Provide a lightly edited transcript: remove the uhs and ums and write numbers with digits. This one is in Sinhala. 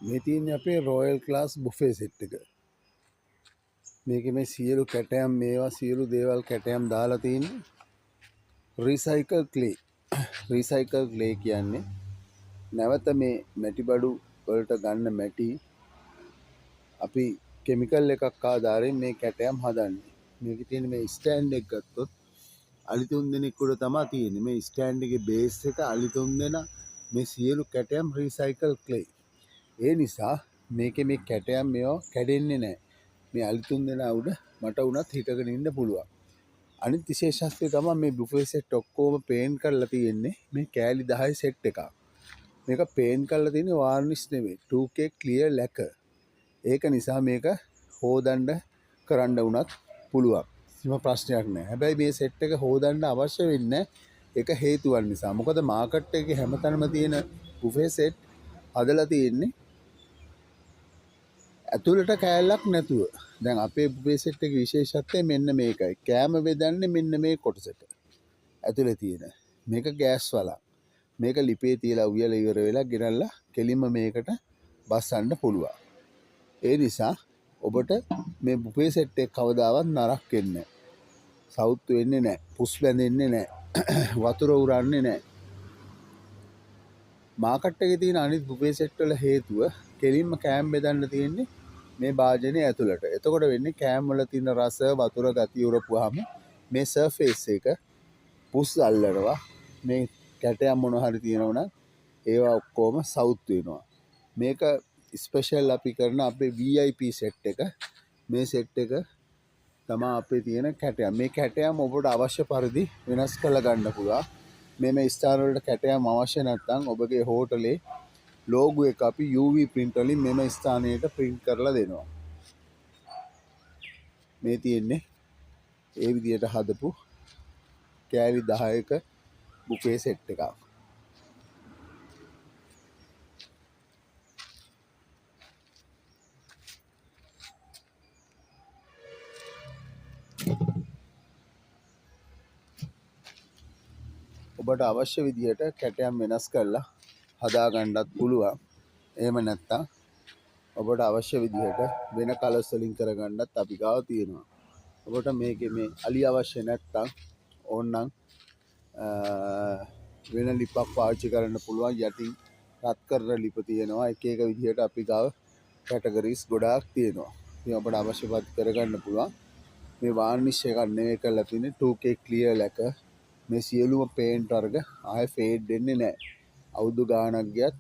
මේ තියෙන්නේ අපේ රොයල් ක්ලාස් බුෆේ සෙට් එක. මේකේ මේ සියලු කැටයම් මේවා සියලු දේවල් කැටයම් දාලා තියෙන්නේ රීසයිකල් ක්ලේ. රීසයිකල් ක්ලේ කියන්නේ නැවත මේ මැටි බඩු වලට ගන්න මැටි අපි කෙමිකල් එකක් ආධාරයෙන් මේ කැටයම් හදන්නේ. මේකේ තියෙන මේ ස්ටෑන්ඩ් එක ගත්තොත් අලි 3 දෙනෙක් උඩ තමයි තියෙන්නේ. මේ ස්ටෑන්ඩ් එකේ බේස් එක අලි 3 දෙනා මේ සියලු කැටයම් රීසයිකල් ක්ලේ. ඒ නිසා මේකේ මේ කැටයම් මේවා කැඩෙන්නේ නැහැ. මේ අලි 3 දෙනා උඩ මට උනත් හිටගෙන ඉන්න පුළුවන්. අනිත් විශේෂත්වය තමයි මේ බුෆේ සෙට් ඔක්කොම පේන්ට් කරලා තියෙන්නේ මේ කෑලි 10 සෙට් එකක්. මේක පේන්ට් කරලා තියෙන්නේ varnish නෙමෙයි 2K clear lacquer. ඒක නිසා මේක හොදන්න කරන්න උනත් පුළුවන්. කිසිම ප්‍රශ්නයක් නැහැ. හැබැයි මේ සෙට් එක හොදන්න අවශ්‍ය වෙන්නේ ඒක හේතුවක් නිසා. මොකද මාකට් එකේ හැමතැනම තියෙන බුෆේ සෙට් හදලා තියෙන්නේ ඇතුළට කෑල්ලක් නැතුව. දැන් අපේ බුෆේ සෙට් එකේ විශේෂත්වය මෙන්න මේකයි. කෑම බෙදන්නේ මෙන්න මේ කොටසට. ඇතුලේ තියෙන. මේක ගෑස් වලක්. මේක ලිපේ තියලා උයලා ඉවර වෙලා ගෙනල්ලා කෙලින්ම මේකට බස්සන්න පුළුවන්. ඒ නිසා ඔබට මේ බුෆේ සෙට් එක කවදාවත් නරක වෙන්නේ නැහැ. සවුත් වෙන්නේ නැහැ. පුස් බැඳෙන්නේ නැහැ. වතුර උරන්නේ නැහැ. මාකට් එකේ තියෙන අනිත් බුෆේ සෙට් වල හේතුව කෙලින්ම කෑම බෙදන්න තියෙන්නේ මේ භාජනය ඇතුළට. එතකොට වෙන්නේ කෑම වල තියෙන රස වතුර ගතිය උරපුවාම මේ සර්ෆේස් එක පුස් අල්ලනවා. මේ කැටයම් මොන හරි තියෙනවා නම් ඒවා ඔක්කොම සවුත් වෙනවා. මේක ස්පෙෂල් අපි කරන අපේ VIP සෙට් එක. මේ සෙට් එක තමයි අපේ තියෙන කැටයම්. මේ කැටයම් ඔබට අවශ්‍ය පරිදි වෙනස් කරලා ගන්න පුළුවන්. මේ ස්ථාන වලට කැටයම් අවශ්‍ය නැත්නම් ඔබගේ හෝටලේ ලෝගෝ එක අපි UV print වලින් මෙම ස්ථානයට print කරලා දෙනවා. මේ තියෙන්නේ ඒ විදිහට හදපු කෑලි 10ක බුෆේ සෙට් එකක්. ඔබට අවශ්‍ය විදිහට කැටයම් වෙනස් කරලා හදා ගන්නත් පුළුවන්. එහෙම නැත්නම් ඔබට අවශ්‍ය විදිහට වෙන කලර්ස් වලින් කරගන්නත් අපි ගාව තියෙනවා. ඔබට මේකේ මේ අලි අවශ්‍ය නැත්නම් ඕනනම් වෙන ලිපක් පාවිච්චි කරන්න පුළුවන්. යටින් රත් කරන ලිප තියෙනවා. එක එක විදිහට අපි ගාව කැටගරිස් ගොඩාක් තියෙනවා. ඉතින් ඔබට අවශ්‍ය පරිදි කරගන්න පුළුවන්. මේ varnish එකක් නෙවෙයි කරලා තියෙන්නේ 2K clear lacquer. මේ සියලුම පේන්ට් වර්ග ආයෙ ෆේඩ් වෙන්නේ නැහැ. අවුරුදු ගාණක් ගියත්